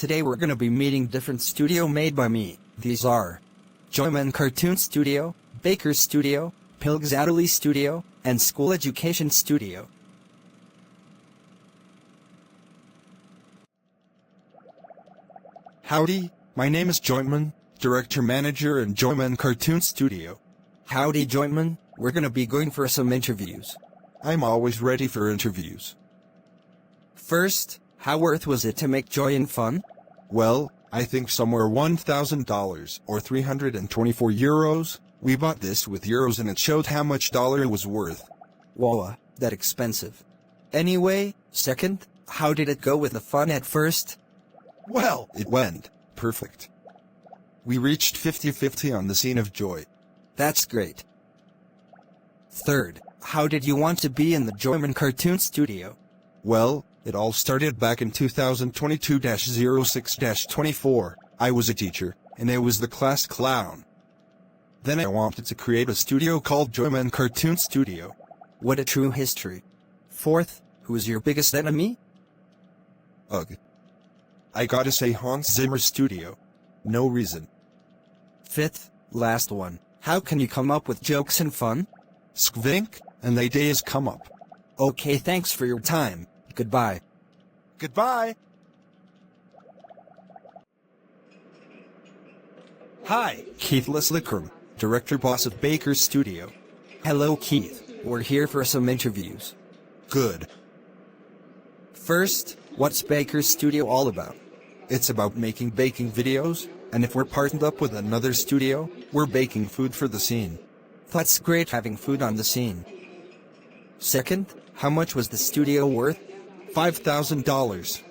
Today we're gonna be meeting different studio made by me. These are Joymen Cartoon Studio, Baker Studio, Pilxadily Studio, and School Education Studio. Howdy, my name is Joyman, Director Manager in Joymen Cartoon Studio. Howdy Joymen, we're gonna be going for some interviews. I'm always ready for interviews. First, how worth was it to make Joy and Fun? Well, I think somewhere $1,000 or 324 euros. We bought this with euros and it showed how much dollar it was worth. Whoa, that expensive. Anyway, second, how did it go with the fun at first? Well, it went perfect. We reached 50-50 on the scene of Joy. That's great. Third, how did you want to be in the Joymen Cartoon Studio? Well, it all started back in 2022-06-24. I was a teacher, and I was the class clown. Then I wanted to create a studio called Joymen Cartoon Studio. What a true history. Fourth, who is your biggest enemy? Ugh. I gotta say Hans Zimmer Studio. No reason. Fifth, last one, how can you come up with jokes and fun? Skvink, and the ideas come up. Okay, thanks for your time. Goodbye. Goodbye. Hi, Keith Leslickram, Director Boss of Baker Studio. Hello Keith, we're here for some interviews. Good. First, what's Baker Studio all about? It's about making baking videos, and if we're partnered up with another studio, we're baking food for the scene. That's great having food on the scene. Second, how much was the studio worth? $5,000.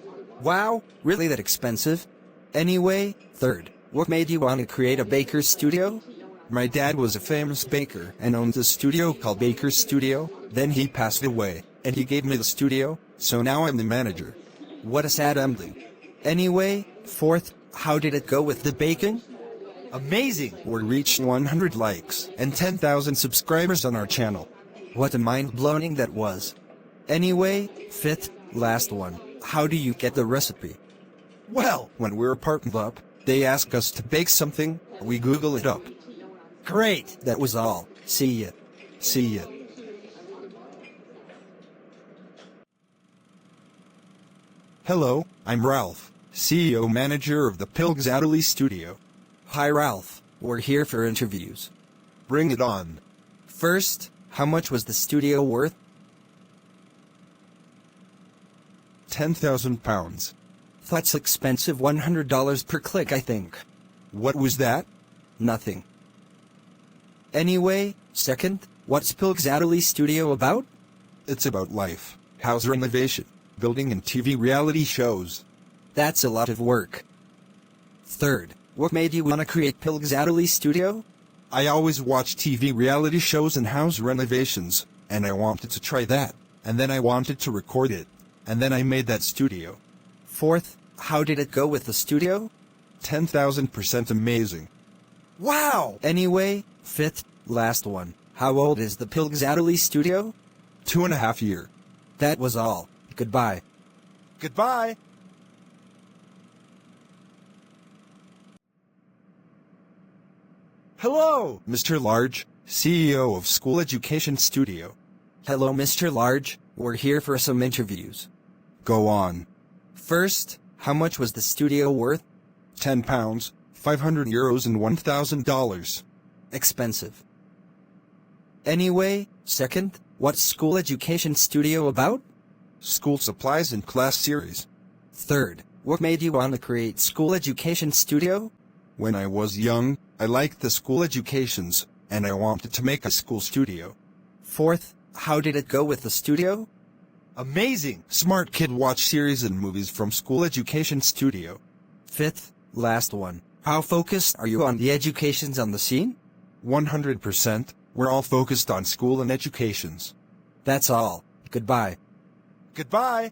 Wow, really that expensive? Anyway, third, what made you want to create a baker studio? My dad was a famous baker and owned a studio called Baker Studio. Then he passed away, and he gave me the studio, so now I'm the manager. What a sad ending. Anyway, fourth, how did it go with the baking? Amazing! We reached 100 likes and 10,000 subscribers on our channel. What a mind-blowing that was. Anyway, fifth, last one, how do you get the recipe? Well, when we're partnered up, they ask us to bake something, we Google it up. Great, that was all. See ya. See ya. Hello, I'm Ralph, CEO Manager of the Pilxadily Studio. Hi Ralph, we're here for interviews. Bring it on. First, how much was the studio worth? £10,000. That's expensive, $100 per click I think. What was that? Nothing. Anyway, second, what's Pilxadily Studio about? It's about life, house renovation, building and TV reality shows. That's a lot of work. Third, what made you want to create Pilxadily Studio? I always watch TV reality shows and house renovations, and I wanted to try that, and then I wanted to record it, and then I made that studio. Fourth, how did it go with the studio? 10,000% amazing. Wow! Anyway, fifth, last one, how old is the Pilxadily Studio? 2.5 years. That was all. Goodbye. Goodbye. Hello, Mr. Large, CEO of School Education Studio. Hello Mr. Large, we're here for some interviews. Go on. First, how much was the studio worth? £10, 500 euros and $1,000. Expensive. Anyway, second, what's School Education Studio about? School supplies and class series. Third, what made you want to create School Education Studio? When I was young, I liked the school educations, and I wanted to make a school studio. Fourth, how did it go with the studio? Amazing! Smart Kid Watch series and movies from School Education Studio. Fifth, last one, how focused are you on the educations on the scene? 100%, we're all focused on school and educations. That's all. Goodbye. Goodbye!